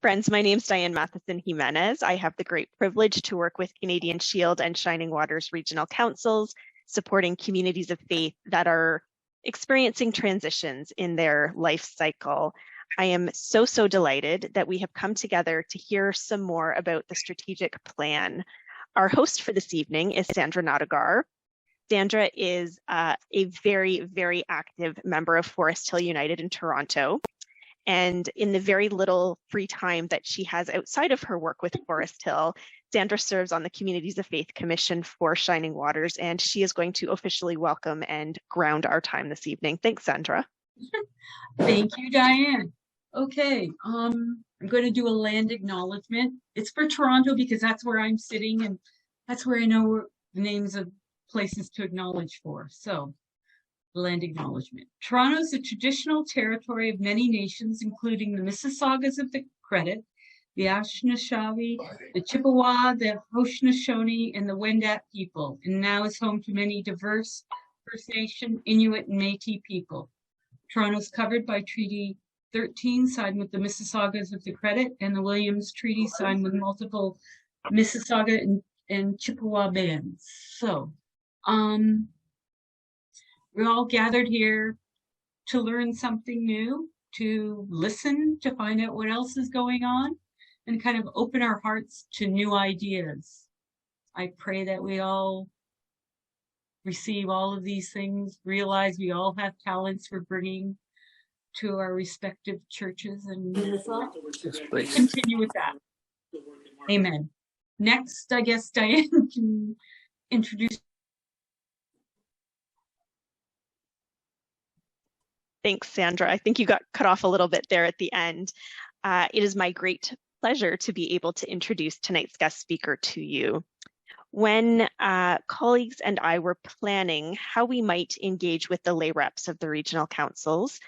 Friends, my name is Diane Matheson Jimenez. I have the great privilege to work with Canadian Shield and Shining Waters Regional Councils, supporting communities of faith that are experiencing transitions in their life cycle. I am so delighted that we have come together to hear some more about the strategic plan. Our host for this evening is Sandra Nadagar. Sandra is a very active member of Forest Hill United in Toronto. And in the very little free time that she has outside of her work with Forest Hill, Sandra serves on the Communities of Faith Commission for Shining Waters, and she is going to officially welcome and ground our time this evening. Thanks, Sandra. Thank you, Diane. Okay, I'm going to do a land acknowledgement. It's for Toronto because that's where I'm sitting and that's where I know the names of places to acknowledge for. So, land acknowledgement. Toronto is a traditional territory of many nations, including the Mississaugas of the Credit, the Anishinaabe, the Chippewa, the Haudenosaunee, and the Wendat people, and now is home to many diverse First Nation, Inuit, and Métis people. Toronto is covered by Treaty 13, signed with the Mississaugas of the Credit, and the Williams Treaty, signed with multiple Mississauga and Chippewa bands. So, we're all gathered here to learn something new, to listen, to find out what else is going on, and kind of open our hearts to new ideas. I pray that we all receive all of these things, realize we all have talents we're bringing to our respective churches, and continue with that. Amen. Next, I guess Diane can introduce. Thanks, Sandra. I think you got cut off a little bit there at the end. It is my great pleasure to be able to introduce tonight's guest speaker to you. When colleagues and I were planning how we might engage with the lay reps of the regional councils,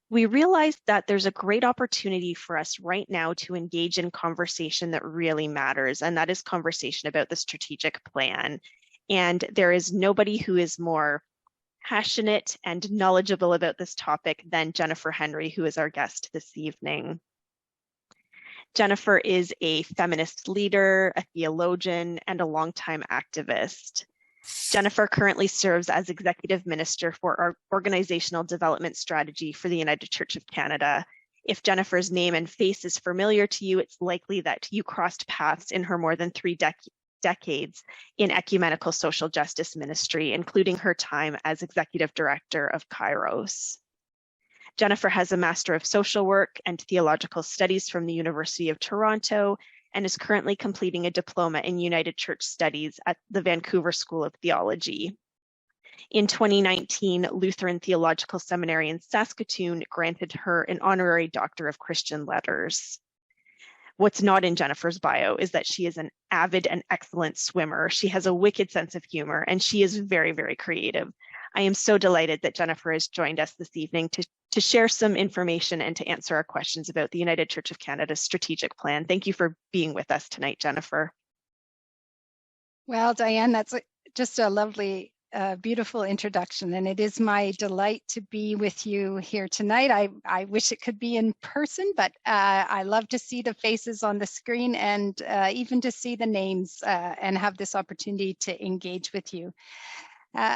we realized that there's a great opportunity for us right now to engage in conversation that really matters, and that is conversation about the strategic plan. And there is nobody who is more passionate and knowledgeable about this topic than Jennifer Henry, who is our guest this evening. Jennifer is a feminist leader, a theologian, and a longtime activist. Jennifer currently serves as Executive Minister for our Organizational Development Strategy for the United Church of Canada. If Jennifer's name and face is familiar to you, it's likely that you crossed paths in her more than 3 decades in ecumenical social justice ministry, including her time as Executive Director of Kairos. Jennifer has a Master of Social Work and Theological Studies from the University of Toronto and is currently completing a diploma in United Church Studies at the Vancouver School of Theology. In 2019, Lutheran Theological Seminary in Saskatoon granted her an honorary Doctor of Christian Letters. What's not in Jennifer's bio is that she is an avid and excellent swimmer. She has a wicked sense of humor, and she is very creative. I am so delighted that Jennifer has joined us this evening to share some information and to answer our questions about the United Church of Canada's strategic plan. Thank you for being with us tonight, Jennifer. Well, Diane, that's just a lovely, beautiful introduction, and it is my delight to be with you here tonight. I wish it could be in person, but I love to see the faces on the screen and even to see the names and have this opportunity to engage with you.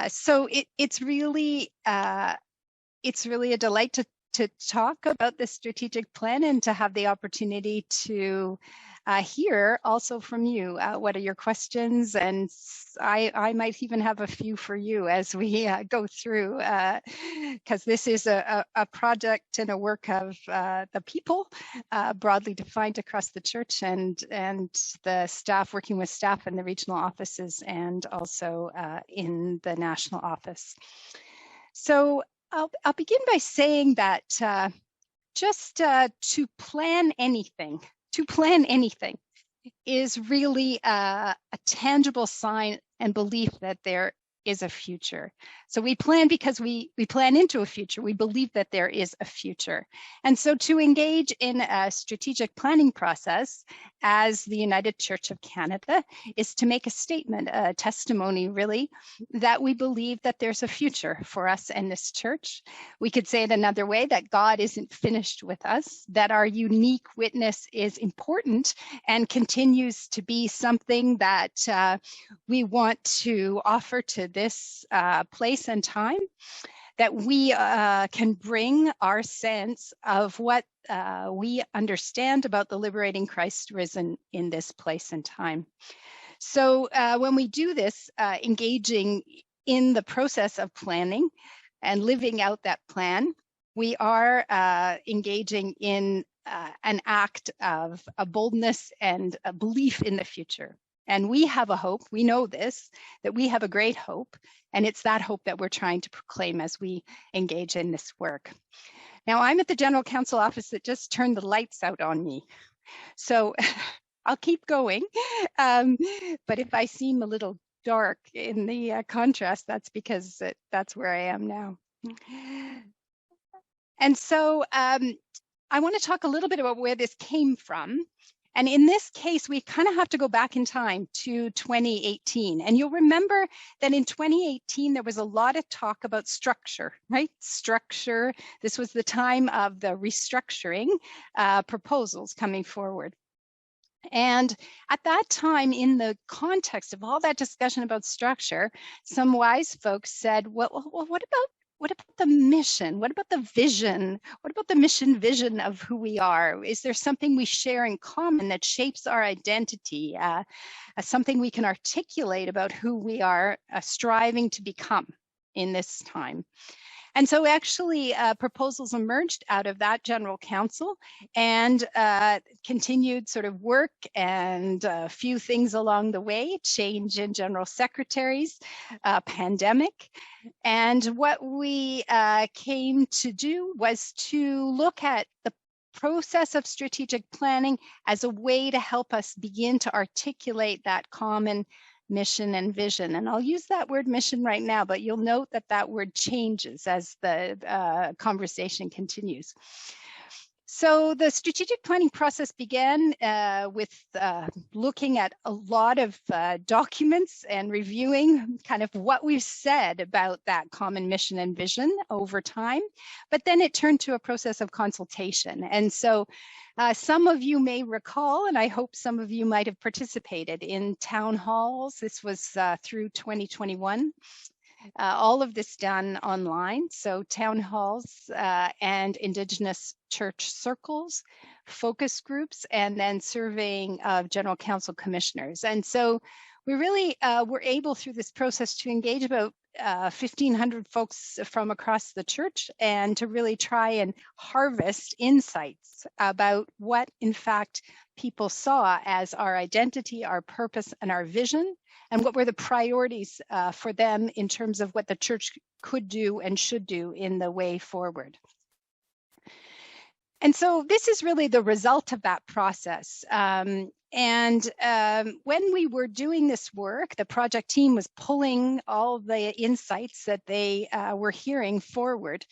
So it's really a delight to talk about the strategic plan and to have the opportunity to hear also from you. What are your questions? And I might even have a few for you as we go through, because this is a project and a work of the people, broadly defined across the church, and the staff, working with staff in the regional offices and also in the national office. So I'll begin by saying that just to plan anything is really a tangible sign and belief that there is a future. So we plan because we plan into a future. We believe that there is a future. And so to engage in a strategic planning process as the United Church of Canada is to make a statement, a testimony really, that we believe that there's a future for us and this church. We could say it another way, that God isn't finished with us, that our unique witness is important and continues to be something that we want to offer to this place and time, that we can bring our sense of what we understand about the liberating Christ risen in this place and time. So when we do this, engaging in the process of planning and living out that plan, we are engaging in an act of a boldness and a belief in the future. And we have a hope, we know this, that we have a great hope, and it's that hope that we're trying to proclaim as we engage in this work. Now, I'm at the General Counsel office that just turned the lights out on me. So I'll keep going, but if I seem a little dark in the contrast, that's because that's where I am now. And so I want to talk a little bit about where this came from. And in this case, we kind of have to go back in time to 2018. And you'll remember that in 2018, there was a lot of talk about structure, right? Structure. This was the time of the restructuring proposals coming forward. And at that time, in the context of all that discussion about structure, some wise folks said, well, what about the mission? What about the vision? What about the mission vision of who we are? Is there something we share in common that shapes our identity? Something we can articulate about who we are striving to become in this time? And so actually proposals emerged out of that General Council and continued sort of work and a few things along the way, change in General Secretaries, pandemic. And what we came to do was to look at the process of strategic planning as a way to help us begin to articulate that common mission and vision. And I'll use that word mission right now, but you'll note that that word changes as the conversation continues. So the strategic planning process began with looking at a lot of documents and reviewing kind of what we've said about that common mission and vision over time. But then it turned to a process of consultation. And so some of you may recall, and I hope some of you might have participated in town halls. This was through 2021. All of this done online. So town halls and Indigenous church circles, focus groups, and then surveying of General Council commissioners. And so we really were able through this process to engage about 1,500 folks from across the church and to really try and harvest insights about what in fact people saw as our identity, our purpose, and our vision, and what were the priorities for them in terms of what the church could do and should do in the way forward. And so this is really the result of that process. When we were doing this work, the project team was pulling all the insights that they were hearing forward.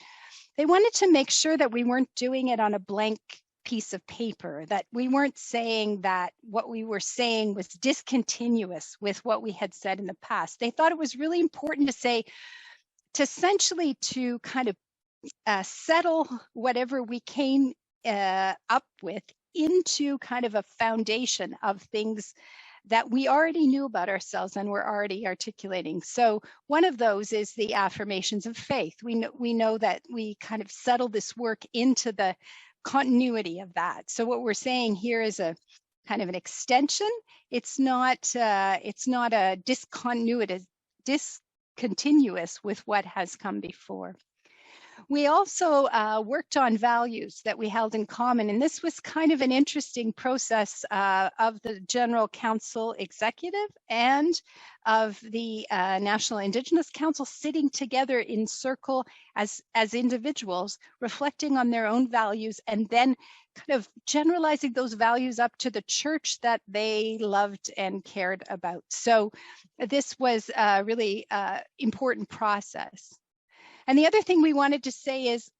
They wanted to make sure that we weren't doing it on a blank piece of paper, that we weren't saying that what we were saying was discontinuous with what we had said in the past. They thought it was really important to say, essentially to kind of settle whatever we came up with into kind of a foundation of things that we already knew about ourselves and we're already articulating. So one of those is the affirmations of faith. We know that we kind of settle this work into the continuity of that. So what we're saying here is a kind of an extension. It's not a discontinuous with what has come before. We also worked on values that we held in common, and this was kind of an interesting process of the General Council Executive and of the National Indigenous Council sitting together in circle as individuals, reflecting on their own values, and then kind of generalizing those values up to the church that they loved and cared about. So this was a really important process. And the other thing we wanted to say is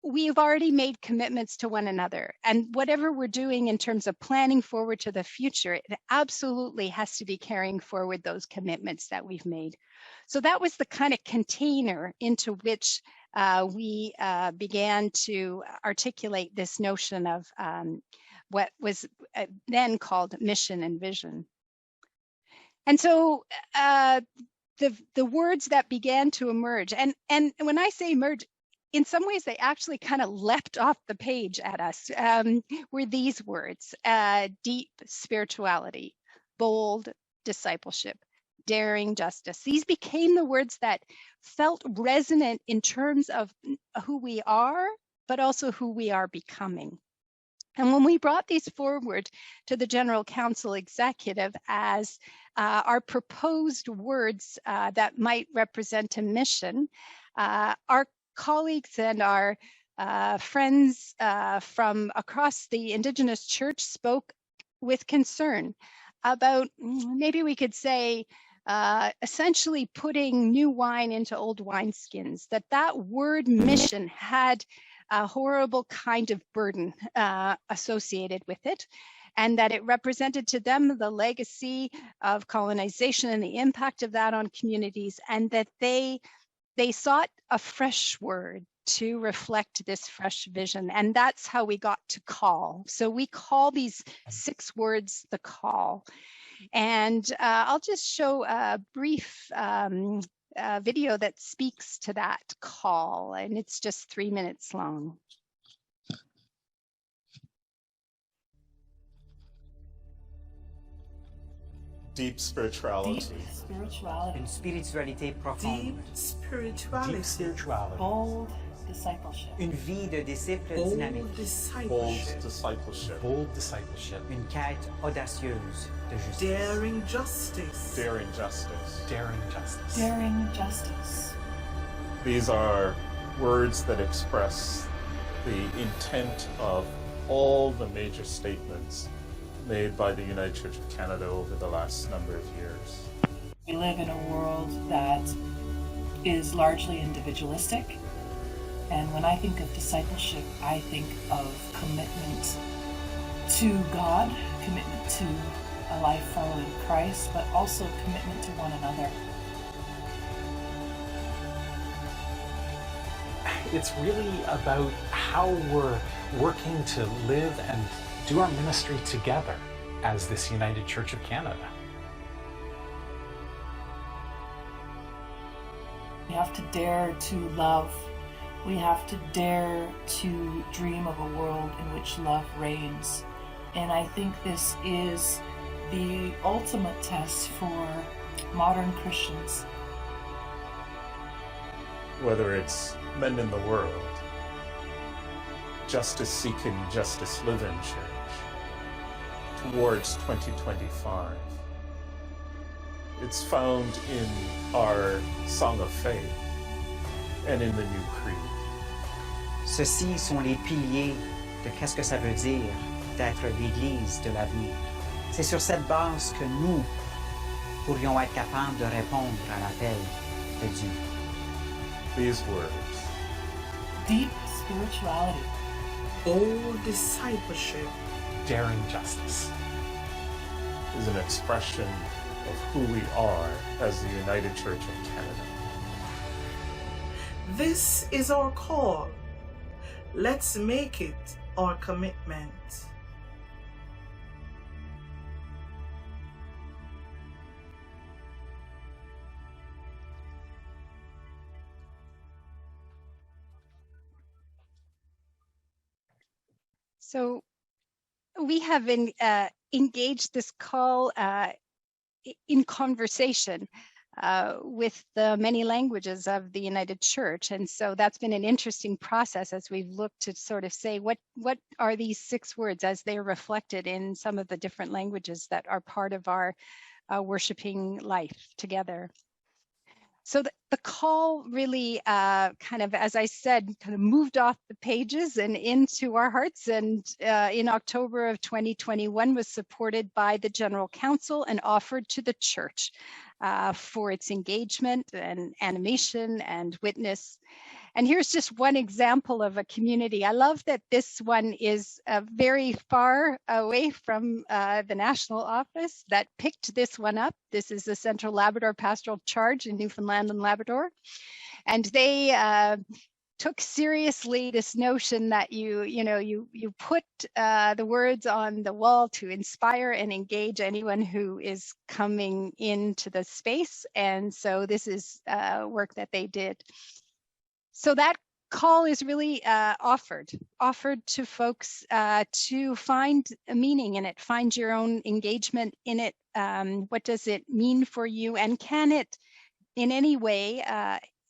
we've already made commitments to one another, and whatever we're doing in terms of planning forward to the future, it absolutely has to be carrying forward those commitments that we've made. So that was the kind of container into which we began to articulate this notion of what was then called mission and vision. And so the words that began to emerge, and when I say emerge, in some ways they actually kind of leapt off the page at us, were these words: deep spirituality, bold discipleship, daring justice. These became the words that felt resonant in terms of who we are, but also who we are becoming. And when we brought these forward to the General Council Executive as our proposed words that might represent a mission, our colleagues and our friends from across the Indigenous Church spoke with concern about, maybe we could say, essentially putting new wine into old wineskins, that word mission had a horrible kind of burden associated with it, and that it represented to them the legacy of colonization and the impact of that on communities, and that they sought a fresh word to reflect this fresh vision. And that's how we got to call. So we call these 6 words the call. And I'll just show a brief video that speaks to that call, and it's just 3 minutes long. Deep spirituality. Deep spirituality. Une spiritualité profonde. Deep spirituality. Deep spirituality. Bold discipleship. Une vie de disciple Bold dynamique. discipleship. Bold discipleship. Bold discipleship. Une quête audacieuse de justice. Daring justice. Daring justice. Daring justice. Daring justice. These are words that express the intent of all the major statements made by the United Church of Canada over the last number of years. We live in a world that is largely individualistic. And when I think of discipleship, I think of commitment to God, commitment to a life following Christ, but also commitment to one another. It's really about how we're working to live and do our ministry together as this United Church of Canada. We have to dare to love. We have to dare to dream of a world in which love reigns. And I think this is the ultimate test for modern Christians. Whether it's Men in the World, Justice Seeking, Justice Living Church, towards 2025. It's found in our Song of Faith and in the New Creed. Ceux-ci sont les piliers de qu'est-ce que ça veut dire d'être l'Église de l'avenir. C'est sur cette base que nous pourrions être capables de répondre à l'appel de Dieu. These words. Deep spirituality. Bold discipleship. Daring justice. Is an expression of who we are as the United Church of Canada. This is our call. Let's make it our commitment. So we have engaged this call in conversation with the many languages of the United Church. And so that's been an interesting process as we've looked to sort of say, what are these 6 words as they're reflected in some of the different languages that are part of our worshiping life together. So the call really kind of, as I said, kind of moved off the pages and into our hearts, and in October of 2021 was supported by the General Council and offered to the church for its engagement and animation and witness. And here's just one example of a community. I love that this one is very far away from the national office that picked this one up. This is the Central Labrador Pastoral Charge in Newfoundland and Labrador. And they took seriously this notion that you put the words on the wall to inspire and engage anyone who is coming into the space. And so this is work that they did. So that call is really offered to folks to find a meaning in it, find your own engagement in it. What does it mean for you? And can it in any way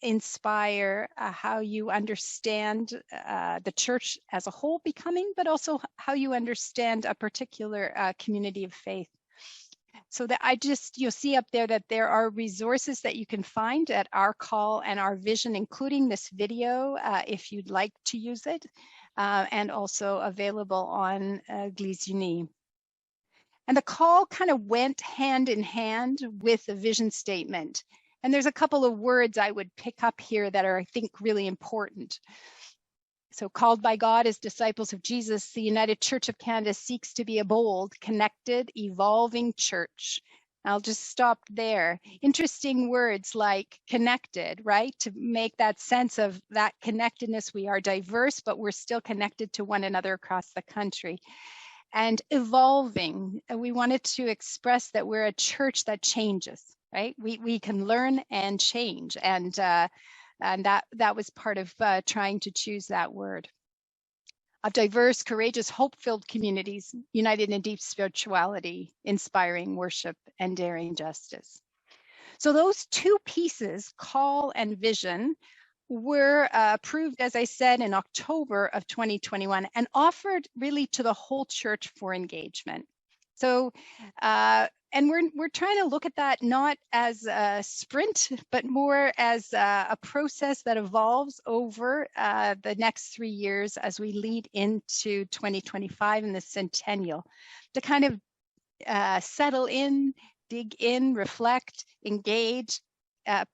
inspire how you understand the church as a whole becoming, but also how you understand a particular community of faith? So that you'll see up there that there are resources that you can find at our call and our vision, including this video, if you'd like to use it, and also available on Église Unie. And the call kind of went hand in hand with the vision statement. And there's a couple of words I would pick up here that are, I think, really important. So, called by God as disciples of Jesus, the United Church of Canada seeks to be a bold, connected, evolving church. I'll just stop there. Interesting words like connected, right? To make that sense of that connectedness. We are diverse, but we're still connected to one another across the country. And evolving, we wanted to express that we're a church that changes, right? We can learn and change. And that was part of trying to choose that word. Of diverse, courageous, hope-filled communities, united in deep spirituality, inspiring worship, and daring justice. So those 2 pieces, call and vision, were approved, as I said, in October of 2021 and offered really to the whole church for engagement. So, and we're trying to look at that not as a sprint, but more as a process that evolves over the next 3 years as we lead into 2025 and the centennial, to kind of settle in, dig in, reflect, engage,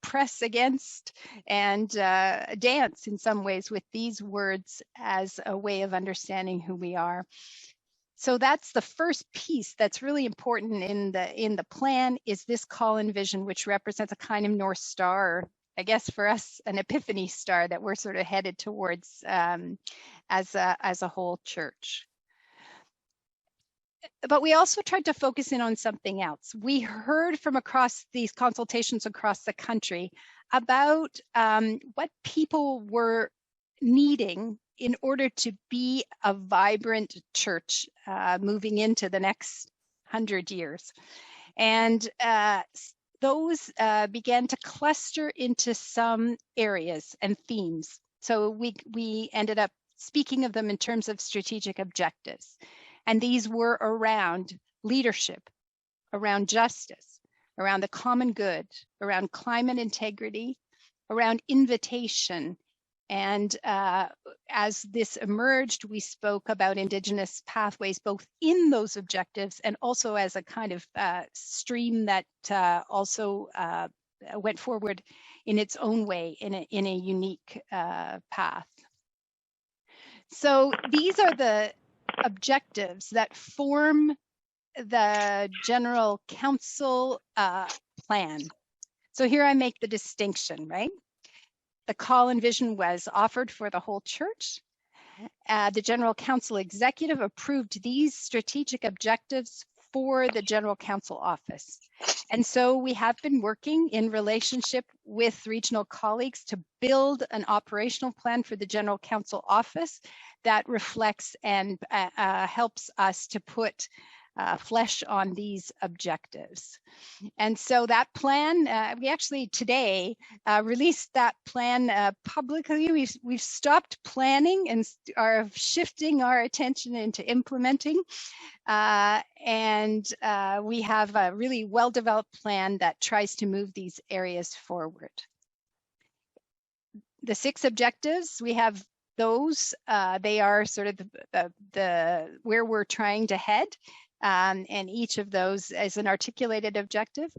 press against, and dance in some ways with these words as a way of understanding who we are. So that's the first piece that's really important in the plan, is this call and vision, which represents a kind of North Star, or I guess for us, an epiphany star that we're sort of headed towards as a whole church. But we also tried to focus in on something else. We heard from across these consultations across the country about what people were needing in order to be a vibrant church moving into the next 100 years. And those began to cluster into some areas and themes. So we ended up speaking of them in terms of strategic objectives. And these were around leadership, around justice, around the common good, around climate integrity, around invitation. And as this emerged, we spoke about Indigenous pathways, both in those objectives and also as a kind of stream that also went forward in its own way, in a unique path. So these are the objectives that form the General Council plan. So here I make the distinction, right? The call and vision was offered for the whole church. The General Council Executive approved these strategic objectives for the General Council office. And so we have been working in relationship with regional colleagues to build an operational plan for the General Council office that reflects and helps us to put flesh on these objectives. And so that plan, we actually today released that plan publicly. We've stopped planning and are shifting our attention into implementing. And we have a really well-developed plan that tries to move these areas forward. The 6 objectives, we have those. They are sort of the where we're trying to head. And each of those is an articulated objective.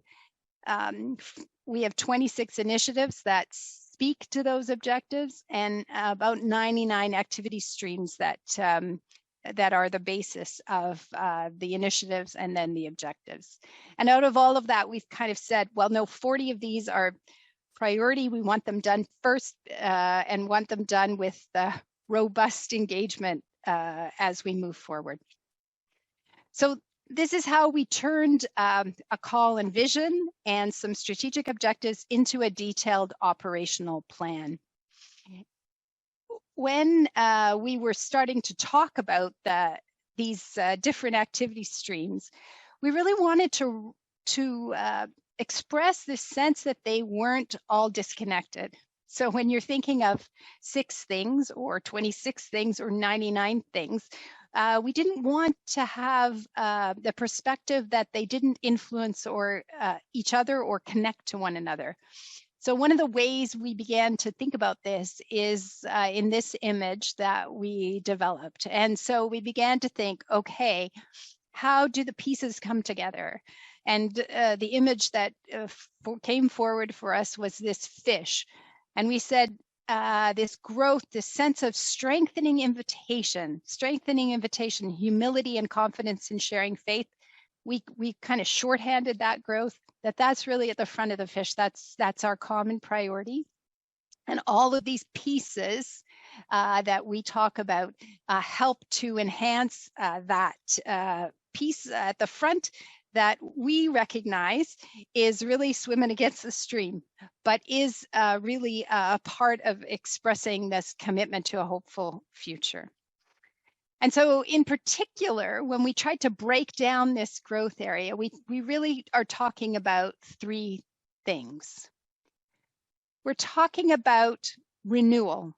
We have 26 initiatives that speak to those objectives, and about 99 activity streams that that are the basis of the initiatives and then the objectives. And out of all of that, we've kind of said, well, no, 40 of these are priority. We want them done first and want them done with robust engagement as we move forward. So this is how we turned a call and vision and some strategic objectives into a detailed operational plan. When we were starting to talk about these different activity streams, we really wanted to express this sense that they weren't all disconnected. So when you're thinking of 6 things or 26 things or 99 things, we didn't want to have the perspective that they didn't influence or each other or connect to one another. So one of the ways we began to think about this is in this image that we developed. And so we began to think, okay, how do the pieces come together? And the image that came forward for us was this fish. And we said, this growth, this sense of strengthening invitation, humility and confidence in sharing faith. We kind of shorthanded that growth, that's really at the front of the fish. That's our common priority. And all of these pieces that we talk about help to enhance that piece at the front that we recognize is really swimming against the stream, but is really a part of expressing this commitment to a hopeful future. And so in particular, when we tried to break down this growth area, we really are talking about 3 things. We're talking about renewal.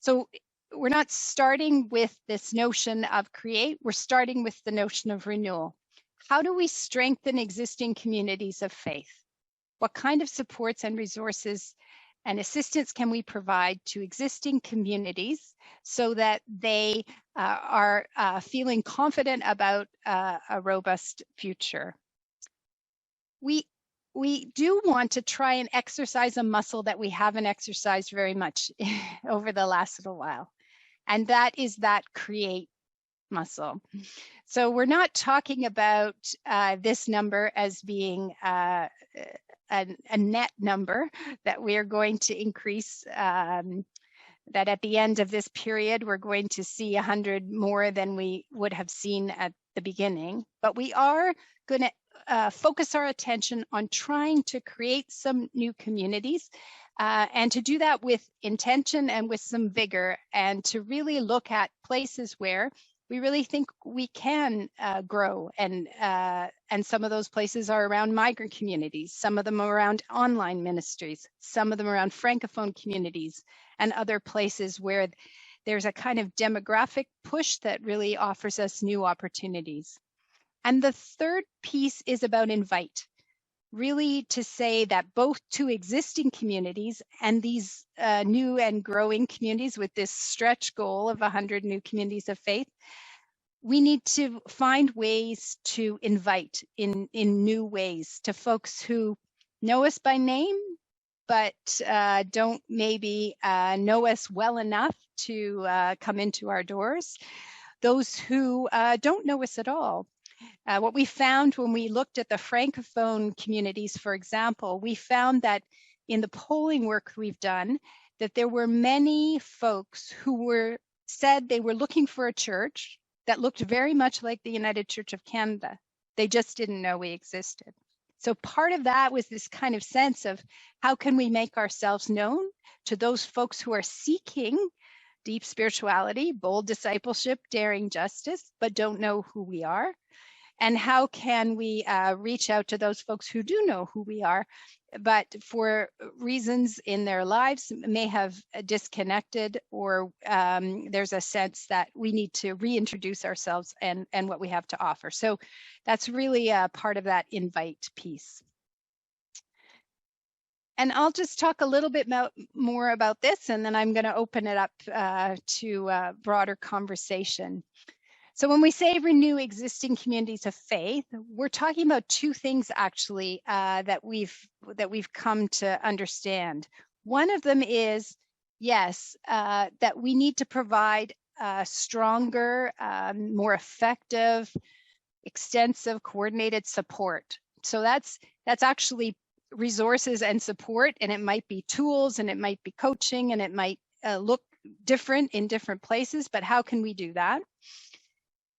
So we're not starting with this notion of create, we're starting with the notion of renewal. How do we strengthen existing communities of faith? What kind of supports and resources and assistance can we provide to existing communities so that they are feeling confident about a robust future? We do want to try and exercise a muscle that we haven't exercised very much over the last little while, and that is that create muscle. So we're not talking about this number as being a net number that we are going to increase, that at the end of this period, we're going to see 100 more than we would have seen at the beginning. But we are going to focus our attention on trying to create some new communities and to do that with intention and with some vigor, and to really look at places where we really think we can grow, and some of those places are around migrant communities, some of them are around online ministries, some of them around Francophone communities, and other places where there's a kind of demographic push that really offers us new opportunities. And the third piece is about invite, really to say that both to existing communities and these new and growing communities with this stretch goal of 100 new communities of faith, we need to find ways to invite in new ways to folks who know us by name, but don't maybe know us well enough to come into our doors, those who don't know us at all. What we found when we looked at the Francophone communities, for example, we found that in the polling work we've done, that there were many folks who said they were looking for a church that looked very much like the United Church of Canada. They just didn't know we existed. So part of that was this kind of sense of how can we make ourselves known to those folks who are seeking deep spirituality, bold discipleship, daring justice, but don't know who we are. And how can we reach out to those folks who do know who we are, but for reasons in their lives may have disconnected, or there's a sense that we need to reintroduce ourselves and what we have to offer. So that's really a part of that invite piece. And I'll just talk a little bit more about this, and then I'm going to open it up to broader conversation. So when we say renew existing communities of faith, we're talking about two things actually that we've come to understand. One of them is, yes, that we need to provide stronger, more effective, extensive, coordinated support. So that's actually resources and support, and it might be tools, and it might be coaching, and it might look different in different places, but how can we do that?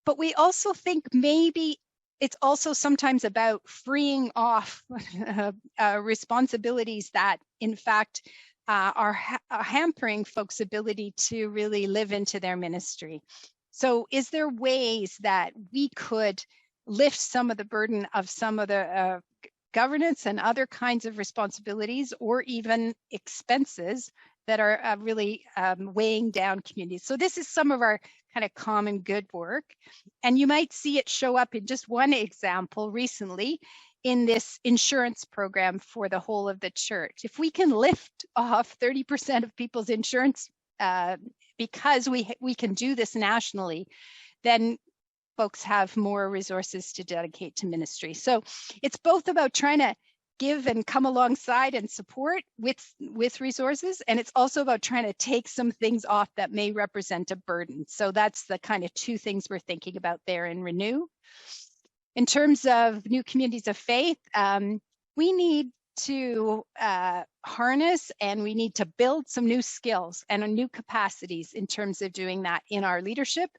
But we also think maybe it's also sometimes about freeing off responsibilities that, in fact, are hampering folks' ability to really live into their ministry. So is there ways that we could lift some of the burden of some of the governance and other kinds of responsibilities, or even expenses that are really weighing down communities? So this is some of our kind of common good work. And you might see it show up in just one example recently in this insurance program for the whole of the church. If we can lift off 30% of people's insurance because we can do this nationally, then folks have more resources to dedicate to ministry. So it's both about trying to give and come alongside and support with resources, and it's also about trying to take some things off that may represent a burden. So that's the kind of two things we're thinking about there in Renew. In terms of new communities of faith, we need to harness, and we need to build some new skills and new capacities in terms of doing that in our leadership.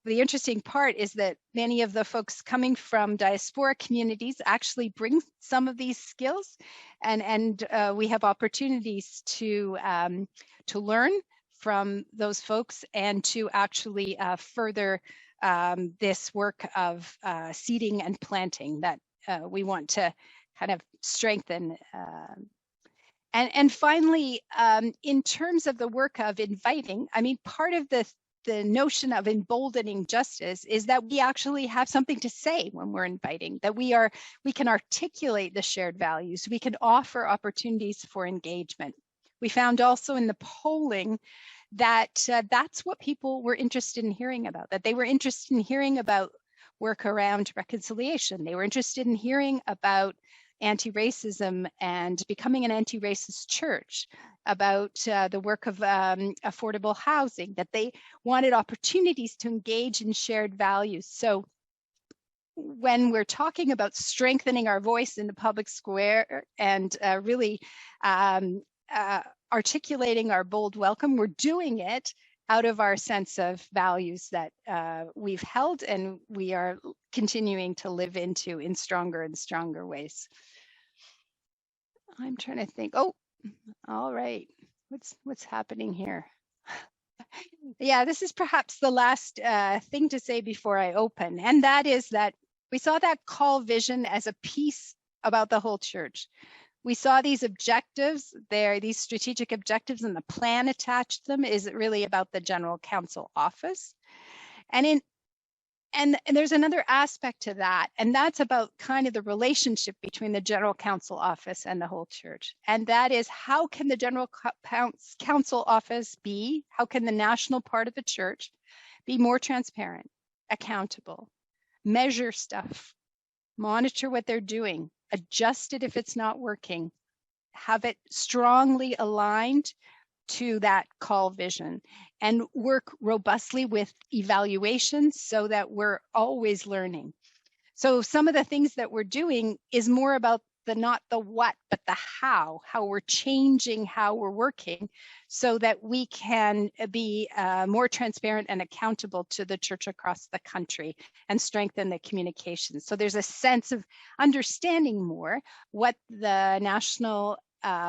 The interesting part is that many of the folks coming from diaspora communities actually bring some of these skills, and we have opportunities to learn from those folks and to actually further this work of seeding and planting that we want to kind of strengthen. And finally, in terms of the work of inviting, I mean, part of the notion of emboldening justice is that we actually have something to say when we're inviting, that we can articulate the shared values, we can offer opportunities for engagement. We found also in the polling that that's what people were interested in hearing about, that they were interested in hearing about work around reconciliation. They were interested in hearing about anti-racism and becoming an anti-racist church, about the work of affordable housing, that they wanted opportunities to engage in shared values. So when we're talking about strengthening our voice in the public square and really articulating our bold welcome, we're doing it out of our sense of values that we've held and we are continuing to live into in stronger and stronger ways. I'm trying to think. Oh, all right. What's happening here? Yeah, this is perhaps the last thing to say before I open, and that is that we saw that call vision as a piece about the whole church. We saw these objectives there, these strategic objectives, and the plan attached to them is really about the General Council office. And there's another aspect to that, and that's about kind of the relationship between the General Council office and the whole church. And that is, how can the General Council office how can the national part of the church be more transparent, accountable, measure stuff, monitor what they're doing, adjust it if it's not working, have it strongly aligned to that call vision, and work robustly with evaluations so that we're always learning. So some of the things that we're doing is more about not the what, but the how we're changing how we're working so that we can be more transparent and accountable to the church across the country and strengthen the communication. So there's a sense of understanding more what the national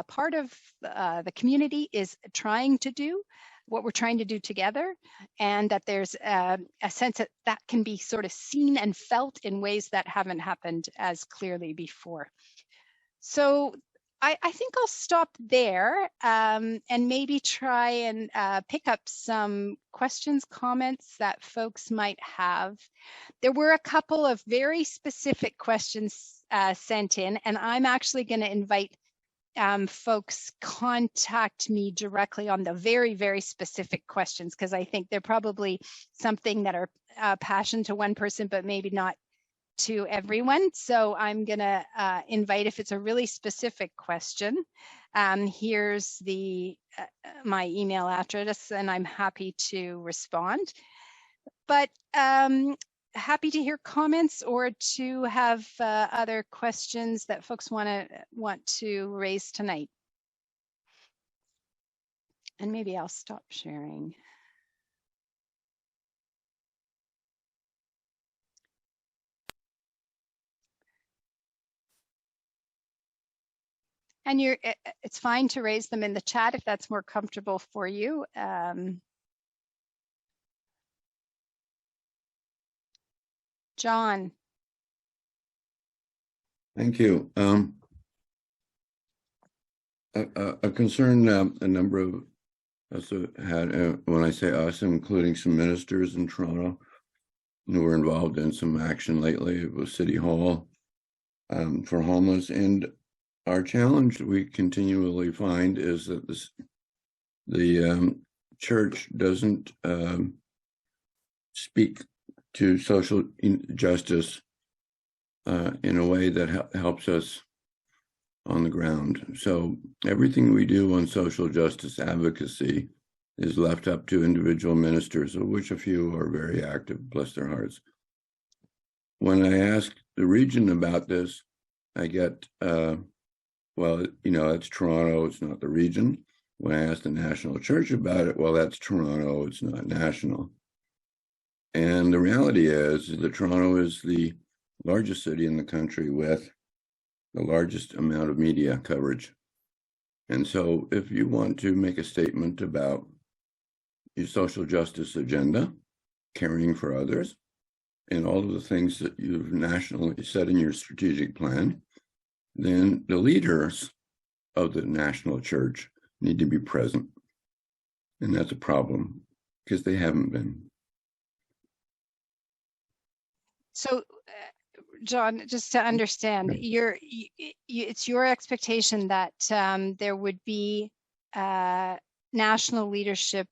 part of the community is trying to do, what we're trying to do together, and that there's a sense that that can be sort of seen and felt in ways that haven't happened as clearly before. So I think I'll stop there and maybe try and pick up some questions, comments that folks might have. There were a couple of very specific questions sent in, and I'm actually going to invite folks contact me directly on the very, very specific questions, because I think they're probably something that are passion to one person, but maybe not to everyone. So I'm gonna invite, if it's a really specific question, here's the my email address, and I'm happy to respond. But happy to hear comments or to have other questions that folks want to raise tonight. And maybe I'll stop sharing. And it's fine to raise them in the chat if that's more comfortable for you. John. Thank you. A concern a number of us had, when I say us, including some ministers in Toronto who were involved in some action lately with City Hall for homeless. And our challenge we continually find is that the church doesn't speak to social justice in a way that helps us on the ground. So everything we do on social justice advocacy is left up to individual ministers, of which a few are very active, bless their hearts. When I ask the region about this, I get, well, you know, it's Toronto, it's not the region. When I ask the national church about it, well, that's Toronto, it's not national. And the reality is that Toronto is the largest city in the country with the largest amount of media coverage. And so if you want to make a statement about your social justice agenda, caring for others, and all of the things that you've nationally set in your strategic plan, then the leaders of the national church need to be present. And that's a problem because they haven't been. So, John, just to understand, it's your expectation that there would be national leadership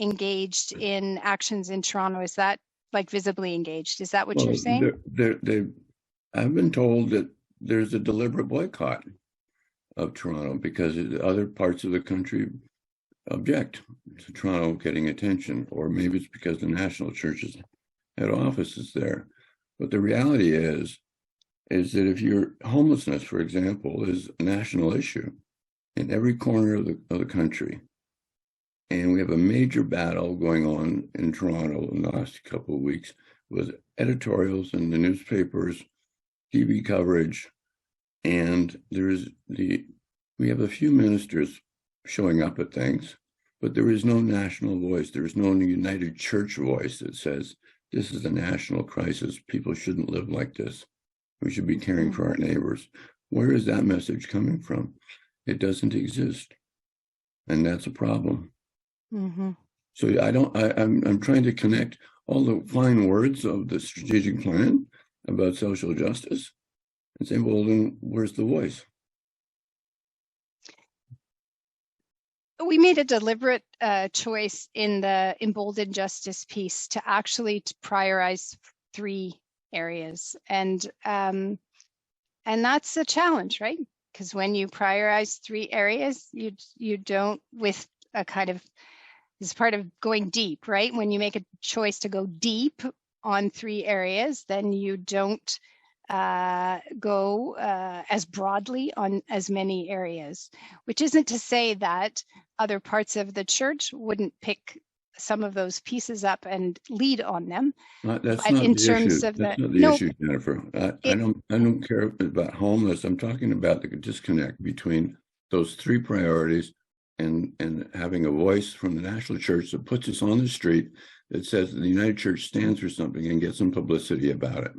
engaged in actions in Toronto. Is that like visibly engaged? Is that what you're saying? I've been told that there's a deliberate boycott of Toronto because other parts of the country object to Toronto getting attention, or maybe it's because the national church's head office is there. But the reality is that if your homelessness, for example, is a national issue in every corner of the country, and we have a major battle going on in Toronto in the last couple of weeks with editorials in the newspapers, TV coverage, and we have a few ministers showing up at things, but there is no national voice. There is no united church voice that says, this is a national crisis. People shouldn't live like this. We should be caring for our neighbors. Where is that message coming from? It doesn't exist. And that's a problem. Mm-hmm. So I'm trying to connect all the fine words of the strategic plan about social justice and say, well, then where's the voice? We made a deliberate choice in the Emboldened Justice piece to actually prioritize 3 areas, and that's a challenge, right? Because when you prioritize 3 areas, you don't, with a kind of, is part of going deep, right? When you make a choice to go deep on 3 areas, then you don't go as broadly on as many areas, which isn't to say that other parts of the church wouldn't pick some of those pieces up and lead on them. That's not the issue, Jennifer. I don't care about homeless. I'm talking about the disconnect between those 3 priorities and having a voice from the national church that puts us on the street that says that the United Church stands for something and gets some publicity about it.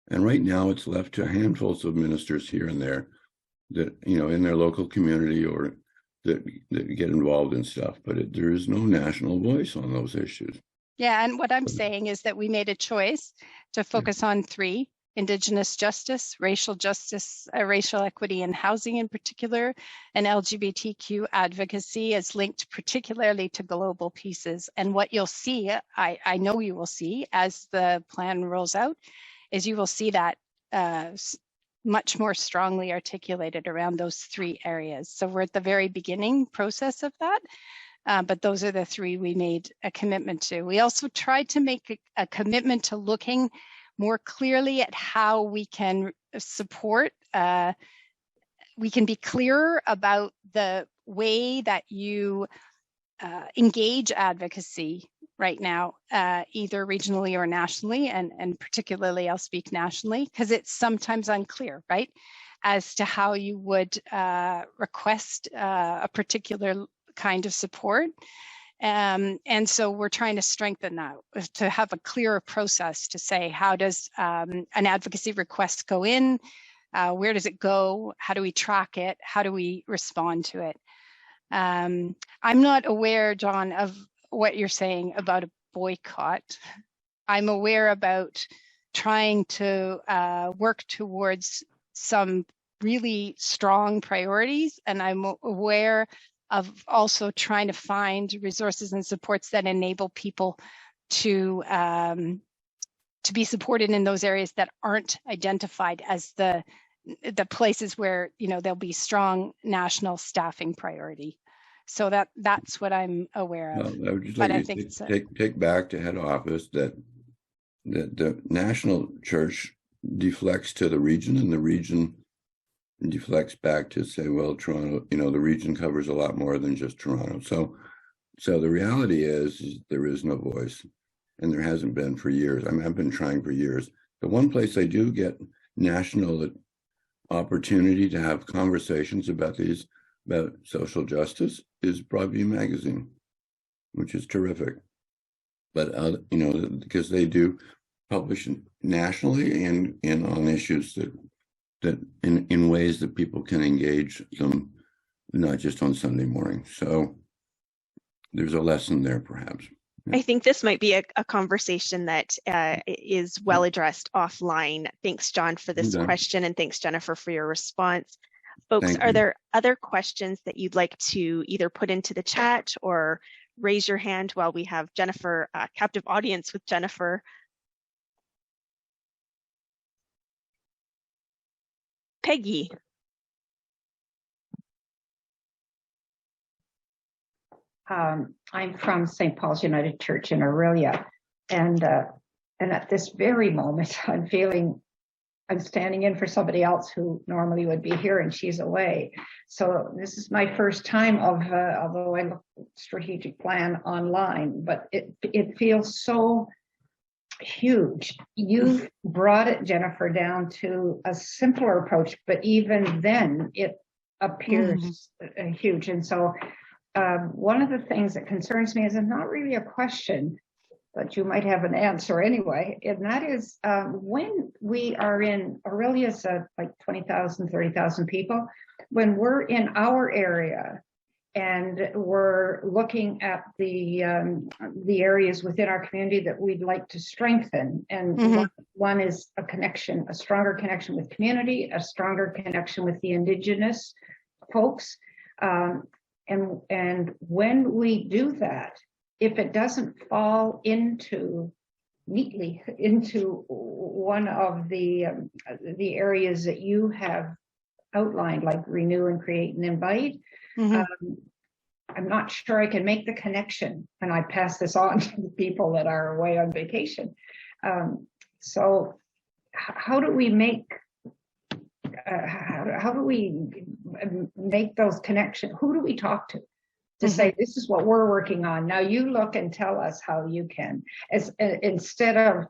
And right now it's left to handfuls of ministers here and there that, in their local community or that get involved in stuff, but there is no national voice on those issues. Yeah, and what I'm saying is that we made a choice to focus on three: Indigenous justice, racial equity and housing in particular, and LGBTQ advocacy is linked particularly to global pieces. And what you'll see, I know you will see as the plan rolls out, is you will see that much more strongly articulated around those three areas. So we're at the very beginning process of that. But those are the three we made a commitment to. We also tried to make a commitment to looking more clearly at how we can support, we can be clearer about the way that you engage advocacy right now, either regionally or nationally, and particularly I'll speak nationally, because it's sometimes unclear, right, as to how you would request a particular kind of support. And so we're trying to strengthen that, to have a clearer process to say, how does an advocacy request go in? Where does it go? How do we track it? How do we respond to it? I'm not aware, John, of what you're saying about a boycott. I'm aware about trying to work towards some really strong priorities, and I'm aware of also trying to find resources and supports that enable people to be supported in those areas that aren't identified as the places where there'll be strong national staffing priority. So that's what I'm aware of. I would just like to take back to head office that the national church deflects to the region, and the region deflects back to say, well, Toronto, the region covers a lot more than just Toronto. So the reality is there is no voice, and there hasn't been for years. I mean, I've been trying for years. The one place I do get national opportunity to have conversations about social justice is Broadview Magazine, which is terrific. But because they do publish nationally and on issues that in ways that people can engage them, not just on Sunday morning. So there's a lesson there, perhaps. I think this might be a conversation that is well addressed offline. Thanks, John, for this question, and thanks, Jennifer, for your response. Folks, are there other questions that you'd like to either put into the chat or raise your hand while we have Jennifer, captive audience with Jennifer? Peggy. I'm from St. Paul's United Church in Orillia, and at this very moment, I'm standing in for somebody else who normally would be here, and she's away. So this is my first time although I look at strategic plan online, but it feels so huge. You've brought it, Jennifer, down to a simpler approach, but even then it appears huge. And so one of the things that concerns me is it's not really a question, but you might have an answer anyway, and that is when we are in Orillia's like 20,000, 30,000 people, when we're in our area and we're looking at the areas within our community that we'd like to strengthen, and one is a stronger connection with community, a stronger connection with the Indigenous folks, and when we do that, if it doesn't fall neatly into one of the areas that you have outlined, like renew and create and invite, I'm not sure I can make the connection, and I pass this on to the people that are away on vacation. So how do we make those connections? Who do we talk to say, this is what we're working on, now you look and tell us how you can, instead of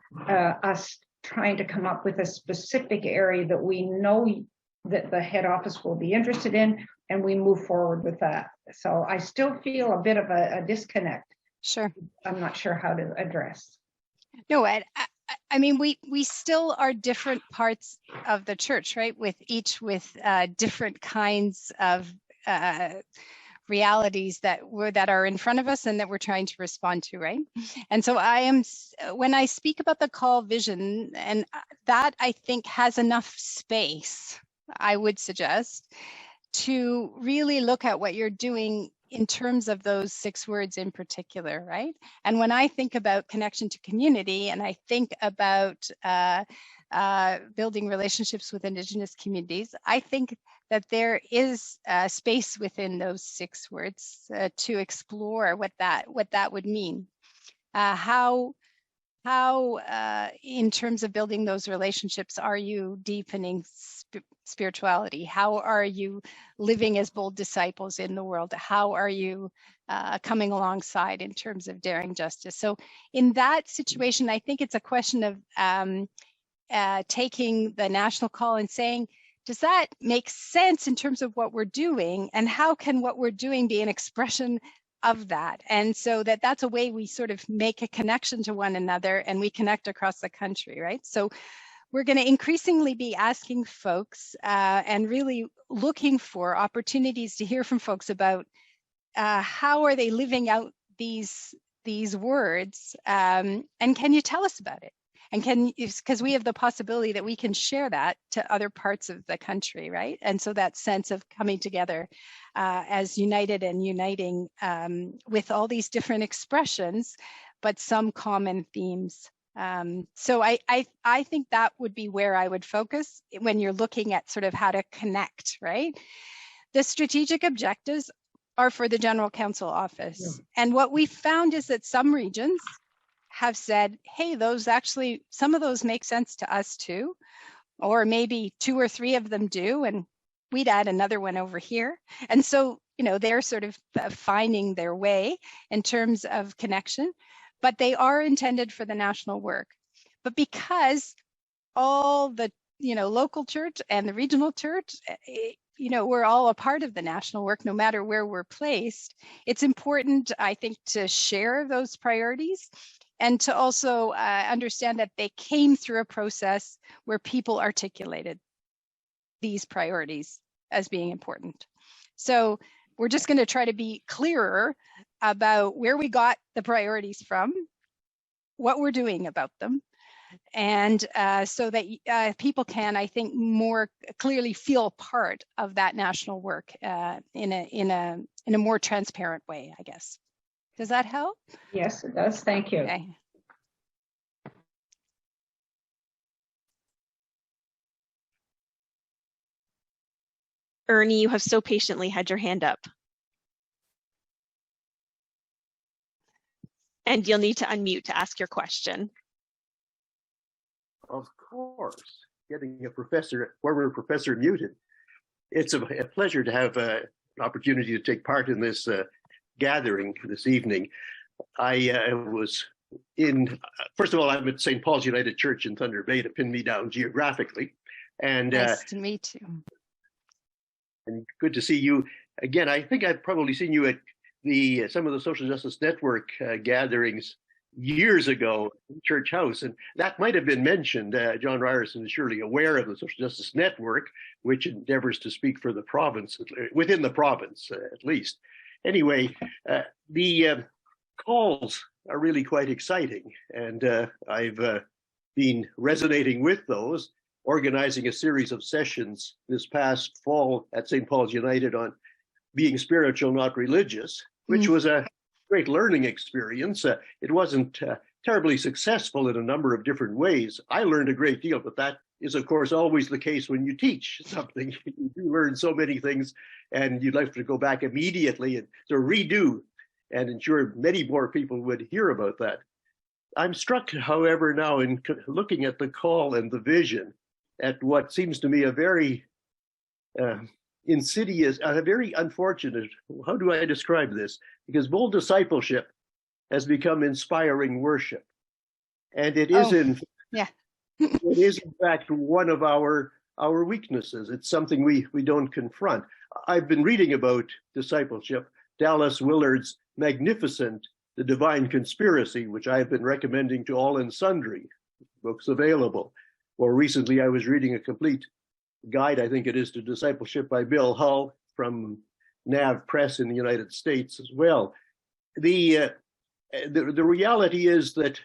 us trying to come up with a specific area that we know that the head office will be interested in, and we move forward with that. So I still feel a bit of a disconnect. Sure. I'm not sure how to address. No, I mean, we still are different parts of the church, right? With different kinds of realities that are in front of us and that we're trying to respond to, right? And so when I speak about the call vision, and that I think has enough space, I would suggest, to really look at what you're doing in terms of those 6 words in particular, right? And when I think about connection to community, and I think about building relationships with Indigenous communities, I think that there is space within those 6 words to explore what that would mean. How in terms of building those relationships, are you deepening spirituality? How are you living as bold disciples in the world? How are you coming alongside in terms of daring justice? So in that situation, I think it's a question of taking the national call and saying, does that make sense in terms of what we're doing? And how can what we're doing be an expression of that? And so that's a way we sort of make a connection to one another, and we connect across the country, right? So we're going to increasingly be asking folks and really looking for opportunities to hear from folks about how are they living out these words, and can you tell us about it? And because we have the possibility that we can share that to other parts of the country, right? And so that sense of coming together as united and uniting with all these different expressions, but some common themes. So I think that would be where I would focus when you're looking at sort of how to connect, right? The strategic objectives are for the General Council office. Yeah. And what we found is that some regions have said, hey, some of those make sense to us too, or maybe 2 or 3 of them do, and we'd add another one over here. And so, they're sort of finding their way in terms of connection, but they are intended for the national work. But because all the, local church and the regional church, we're all a part of the national work, no matter where we're placed, it's important, I think, to share those priorities and to also understand that they came through a process where people articulated these priorities as being important. So we're just going to try to be clearer about where we got the priorities from, what we're doing about them, and so that people can, I think, more clearly feel part of that national work in a more transparent way, I guess. Does that help? Yes, it does. Thank you. Okay. Ernie, you have so patiently had your hand up. And you'll need to unmute to ask your question. Of course, getting a former professor muted. It's a pleasure to have an opportunity to take part in this gathering this evening. I was first of all, I'm at St. Paul's United Church in Thunder Bay to pin me down geographically. And nice to meet you. And good to see you again. I think I've probably seen you at some of the Social Justice Network gatherings years ago in Church House, and that might have been mentioned. John Ryerson is surely aware of the Social Justice Network, which endeavors to speak for the province, within the province at least. Anyway, the calls are really quite exciting, and I've been resonating with those, organizing a series of sessions this past fall at St. Paul's United on being spiritual, not religious, which was a great learning experience. It wasn't terribly successful in a number of different ways. I learned a great deal, but that is, of course, always the case when you teach something. You do learn so many things, and you'd like to go back immediately and to redo and ensure many more people would hear about that. I'm struck, however, now in looking at the call and the vision at what seems to me a very insidious, very unfortunate, how do I describe this? Because bold discipleship has become inspiring worship. And it is it is in fact one of our our weaknesses. It's something we don't confront. I've been reading about discipleship, Dallas Willard's magnificent The Divine Conspiracy, which I have been recommending to all and sundry, books available. More recently, I was reading a complete guide, I think it is, to discipleship by Bill Hull from NAV Press in the United States as well. The reality is that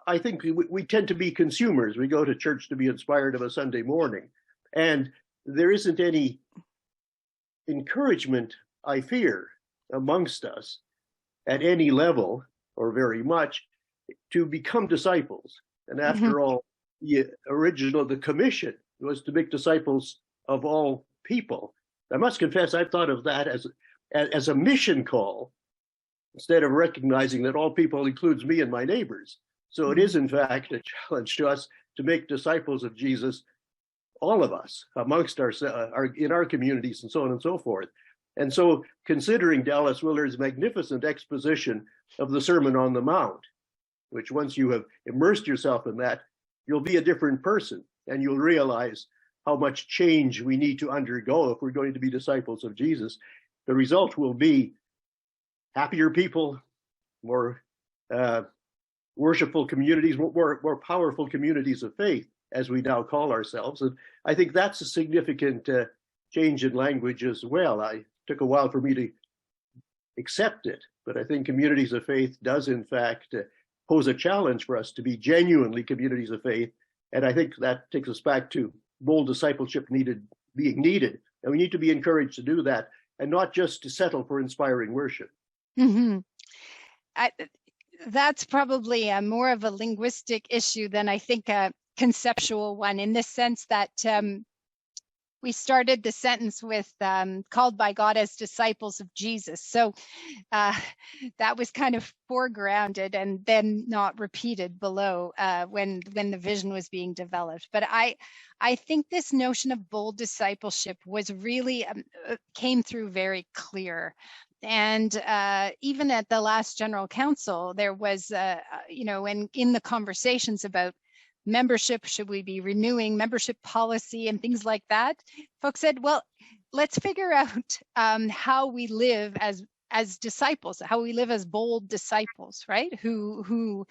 I think we tend to be consumers. We go to church to be inspired of a Sunday morning, and there isn't any encouragement, I fear, amongst us at any level or very much to become disciples. And after all, the commission was to make disciples of all people. I must confess, I thought of that as a mission call instead of recognizing that all people includes me and my neighbors. So it is, in fact, a challenge to us to make disciples of Jesus, all of us, amongst in our communities and so on and so forth. And so considering Dallas Willard's magnificent exposition of the Sermon on the Mount, which once you have immersed yourself in that, you'll be a different person and you'll realize how much change we need to undergo if we're going to be disciples of Jesus. The result will be happier people, more worshipful communities, more powerful communities of faith, as we now call ourselves. And I think that's a significant change in language as well. It took a while for me to accept it, but I think communities of faith does, in fact, pose a challenge for us to be genuinely communities of faith. And I think that takes us back to bold discipleship being needed. And we need to be encouraged to do that and not just to settle for inspiring worship. Mm-hmm. That's probably more of a linguistic issue than I think a conceptual one, in the sense that we started the sentence with called by God as disciples of Jesus. So that was kind of foregrounded and then not repeated below when the vision was being developed. But I think this notion of bold discipleship was really came through very clear. And even at the last General Council, there was, and in the conversations about membership, should we be renewing membership policy and things like that, folks said, well, let's figure out how we live as disciples, how we live as bold disciples, right? Who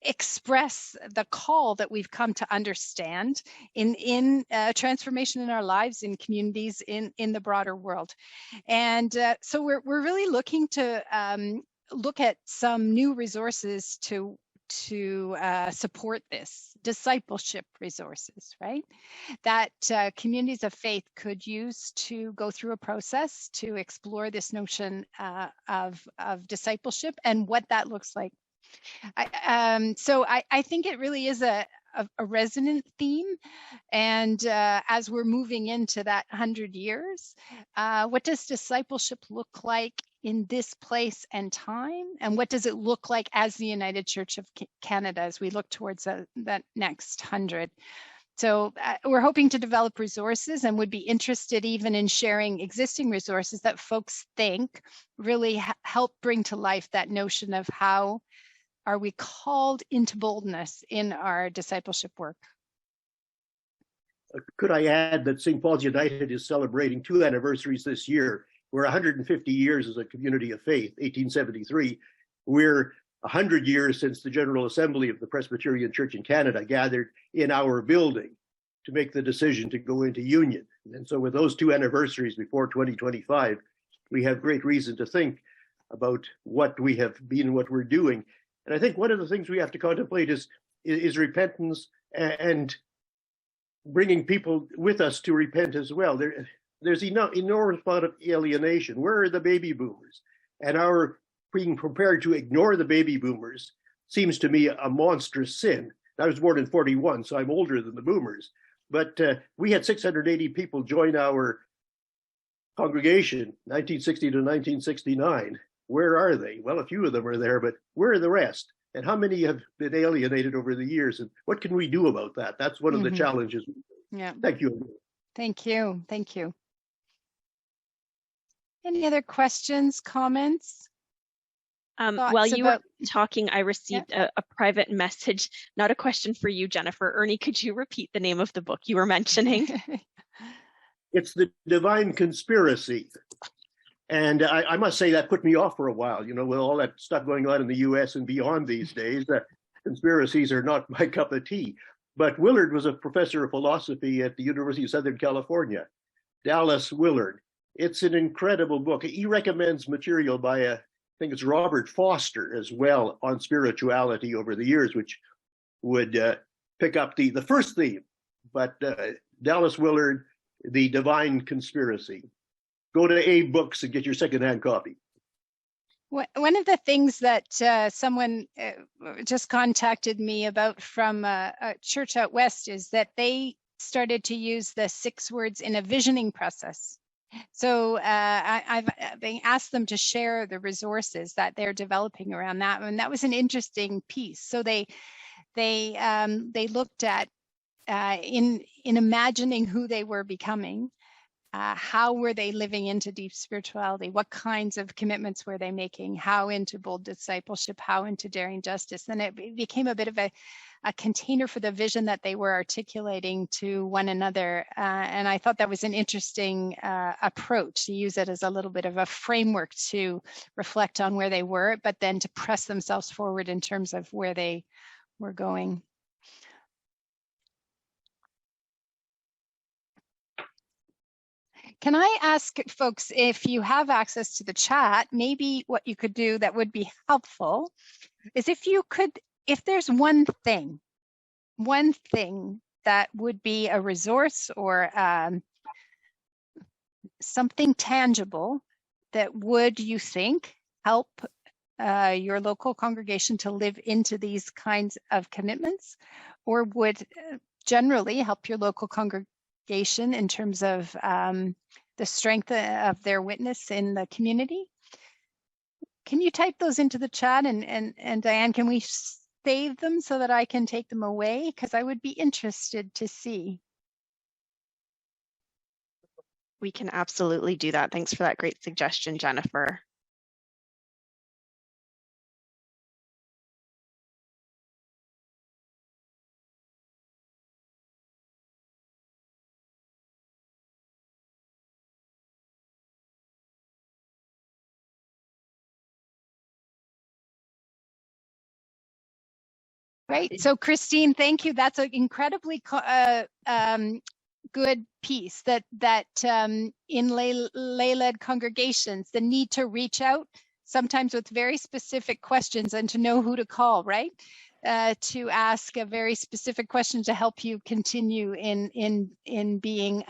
express the call that we've come to understand in transformation in our lives, in communities, in the broader world. And so we're really looking to look at some new resources to support this, discipleship resources, right? That communities of faith could use to go through a process to explore this notion of discipleship and what that looks like. So I think it really is a resonant theme. And as we're moving into that 100 years, what does discipleship look like in this place and time? And what does it look like as the United Church of Canada as we look towards that next 100? So we're hoping to develop resources and would be interested even in sharing existing resources that folks think really help bring to life that notion of how are we called into boldness in our discipleship work. Could I add that St. Paul's United is celebrating 2 anniversaries this year. We're 150 years as a community of faith, 1873. We're 100 years since the General Assembly of the Presbyterian Church in Canada gathered in our building to make the decision to go into union. And so with those 2 anniversaries before 2025, we have great reason to think about what we have been and what we're doing. And I think one of the things we have to contemplate is repentance and bringing people with us to repent as well. There's enormous amount of alienation. Where are the baby boomers? And our being prepared to ignore the baby boomers seems to me a monstrous sin. I was born in 41, so I'm older than the boomers. But we had 680 people join our congregation, 1960 to 1969. Where are they? Well, a few of them are there, but where are the rest? And how many have been alienated over the years? And what can we do about that? That's one of the challenges. Yeah. Thank you. Thank you. Thank you. Any other questions, comments? While you were talking, I Yeah. received a private message, not a question for you, Jennifer. Ernie, could you repeat the name of the book you were mentioning? It's The Divine Conspiracy. And I must say that put me off for a while, you know, with all that stuff going on in the US and beyond these days. Conspiracies are not my cup of tea. But Willard was a professor of philosophy at the University of Southern California, Dallas Willard. It's an incredible book. He recommends material by I think it's Robert Foster as well on spirituality over the years, which would pick up the first theme. But Dallas Willard, The Divine Conspiracy. Go to A Books and get your secondhand copy. One of the things that someone just contacted me about from a church out west is that they started to use the 6 words in a visioning process. So I've been asked them to share the resources that they're developing around that, and that was an interesting piece. So they looked at in imagining who they were becoming. How were they living into deep spirituality? What kinds of commitments were they making? How into bold discipleship? How into daring justice? And it became a bit of a container for the vision that they were articulating to one another. And I thought that was an interesting approach, to use it as a little bit of a framework to reflect on where they were, but then to press themselves forward in terms of where they were going. Can I ask folks, if you have access to the chat, maybe what you could do that would be helpful is if there's one thing that would be a resource or something tangible that would, you think, help your local congregation to live into these kinds of commitments, or would generally help your local congregation in terms of the strength of their witness in the community? Can you type those into the chat? And Diane, can we save them so that I can take them away? Because I would be interested to see. We can absolutely do that. Thanks for that great suggestion, Jennifer. Right. So Christine, thank you. That's an incredibly good piece that in lay-led congregations, the need to reach out sometimes with very specific questions and to know who to call, right? To ask a very specific question to help you continue in being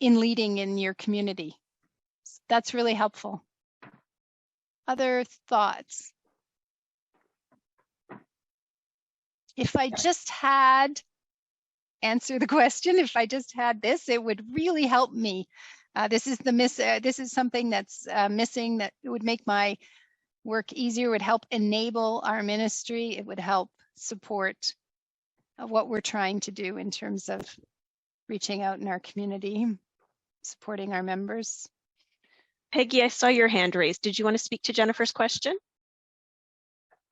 in leading in your community. That's really helpful. Other thoughts? If I just had, answer the question, if I just had this, it would really help me. This is something that's missing, that would make my work easier, would help enable our ministry. It would help support what we're trying to do in terms of reaching out in our community, supporting our members. Peggy, I saw your hand raised. Did you want to speak to Jennifer's question?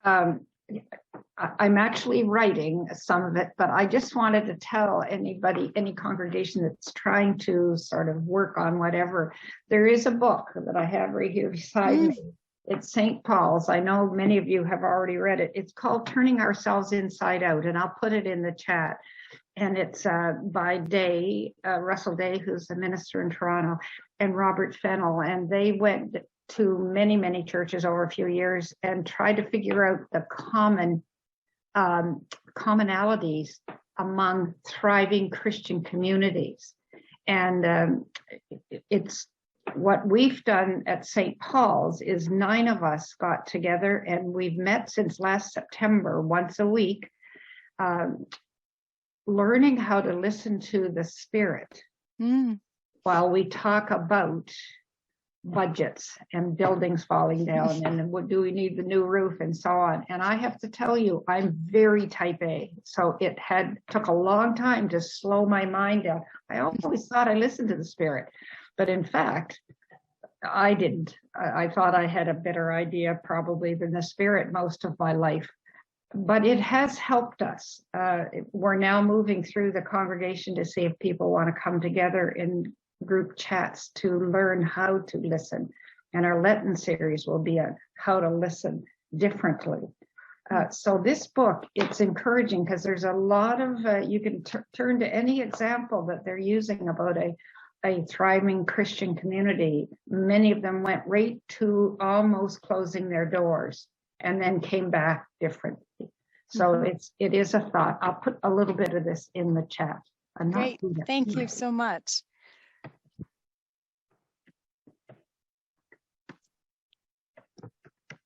I'm actually writing some of it, but I just wanted to tell anybody, any congregation that's trying to sort of work on whatever, there is a book that I have right here beside me. It's St. Paul's. I know many of you have already read it. It's called Turning Ourselves Inside Out, and I'll put it in the chat. And it's by Day, Russell Day, who's a minister in Toronto, and Robert Fennell. And they went to many, many churches over a few years and tried to figure out the commonalities among thriving Christian communities. And it's what we've done at St. Paul's is 9 of us got together, and we've met since last September once a week, learning how to listen to the Spirit while we talk about budgets and buildings falling down and what do we need the new roof and so on. And I have to tell you, I'm very type A, so it took a long time to slow my mind down. I always thought I listened to the Spirit, but in fact, I didn't. I thought I had a better idea probably than the Spirit most of my life. But it has helped us. We're now moving through the congregation to see if people want to come together in group chats to learn how to listen. And our Lenten series will be on how to listen differently. So this book, it's encouraging because there's a lot of, you can turn to any example that they're using about a thriving Christian community. Many of them went right to almost closing their doors and then came back differently. So it is a thought. I'll put a little bit of this in the chat. Great, thank you so much.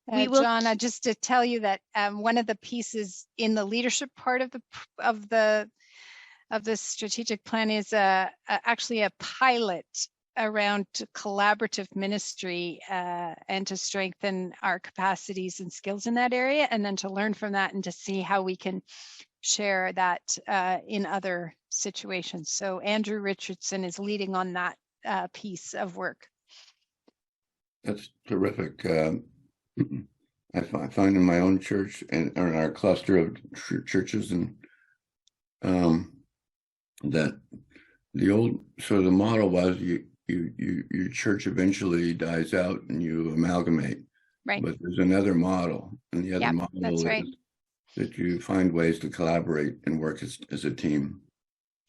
John, just to tell you that one of the pieces in the leadership part of the strategic plan is actually a pilot around collaborative ministry and to strengthen our capacities and skills in that area, and then to learn from that and to see how we can share that in other situations. So Andrew Richardson is leading on that piece of work. That's terrific. I find in my own church and in our cluster of churches and that the old the model was your church eventually dies out and you amalgamate. Right. But there's another model, and the other model that's right. is that you find ways to collaborate and work as a team.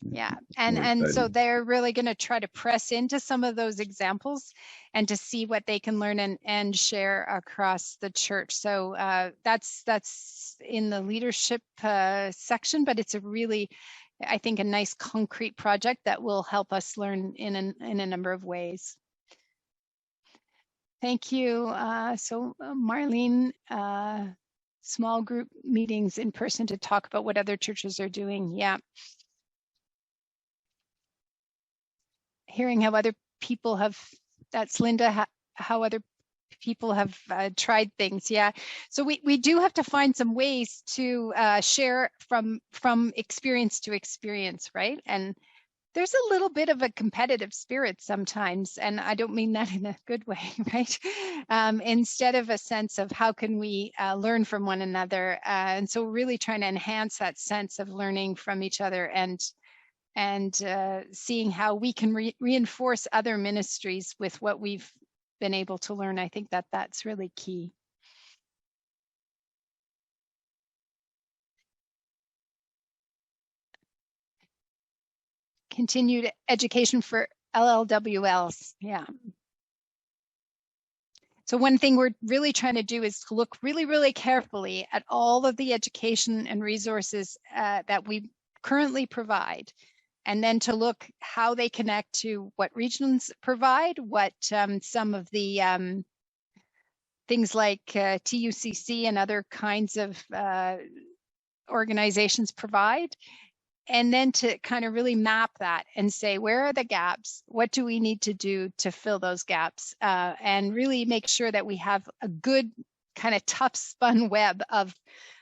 Yeah, and so they're really going to try to press into some of those examples and to see what they can learn and share across the church. So that's in the leadership section, but it's a really, I think, a nice concrete project that will help us learn in a number of ways. Thank you. So Marlene, small group meetings in person to talk about what other churches are doing. Yeah. Hearing how other people have, that's Linda, how other people have tried things. Yeah, so we do have to find some ways to share from experience to experience, right? And there's a little bit of a competitive spirit sometimes, and I don't mean that in a good way, right? Instead of a sense of how can we learn from one another, and so really trying to enhance that sense of learning from each other and seeing how we can reinforce other ministries with what we've been able to learn. I think that's really key. Continued education for LLWLs, yeah. So one thing we're really trying to do is to look really, really carefully at all of the education and resources that we currently provide, and then to look how they connect to what regions provide, what some of the things like TUCC and other kinds of organizations provide, and then to kind of really map that and say, where are the gaps? What do we need to do to fill those gaps? And really make sure that we have a good kind of tough spun web of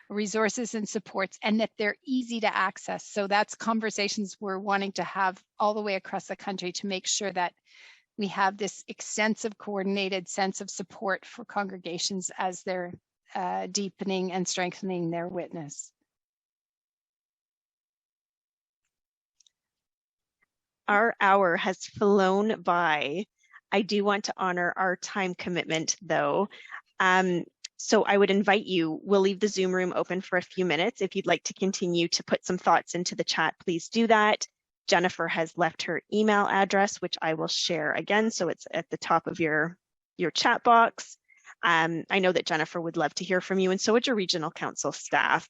resources and supports, and that they're easy to access. So that's conversations we're wanting to have all the way across the country to make sure that we have this extensive coordinated sense of support for congregations as they're deepening and strengthening their witness. Our hour has flown by. I do want to honor our time commitment though. So I would invite you, we'll leave the Zoom room open for a few minutes. If you'd like to continue to put some thoughts into the chat, please do that. Jennifer has left her email address, which I will share again. So it's at the top of your chat box. I know that Jennifer would love to hear from you, and so would your regional council staff.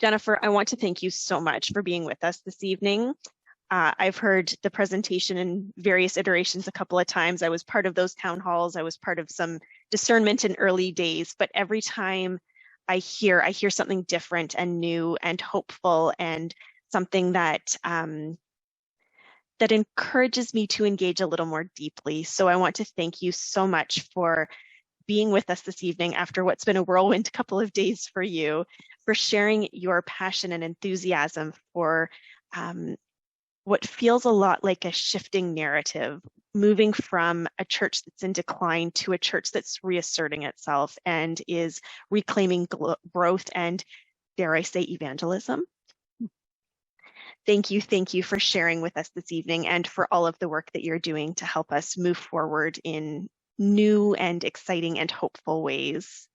Jennifer, I want to thank you so much for being with us this evening. I've heard the presentation in various iterations a couple of times. I was part of those town halls. I was part of some discernment in early days, but every time I hear something different and new and hopeful, and something that that encourages me to engage a little more deeply. So I want to thank you so much for being with us this evening after what's been a whirlwind couple of days for you, for sharing your passion and enthusiasm for what feels a lot like a shifting narrative moving from a church that's in decline to a church that's reasserting itself and is reclaiming growth and, dare I say, evangelism. Thank you for sharing with us this evening and for all of the work that you're doing to help us move forward in new and exciting and hopeful ways.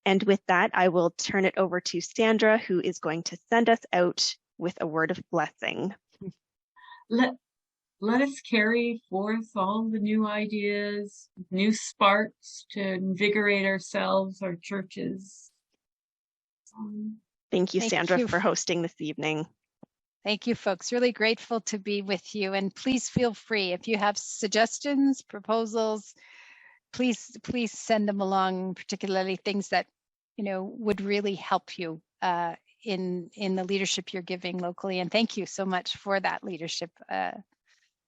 And with that, I will turn it over to Sandra, who is going to send us out with a word of blessing. Let us carry forth all the new ideas, new sparks to invigorate ourselves, our churches. Thank you, Sandra, for hosting this evening. Thank you, folks. Really grateful to be with you. And please feel free if you have suggestions, proposals, please send them along, particularly things that would really help you in the leadership you're giving locally. And thank you so much for that leadership.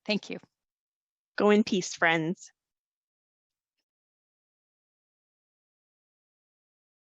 Thank you. Go in peace, friends.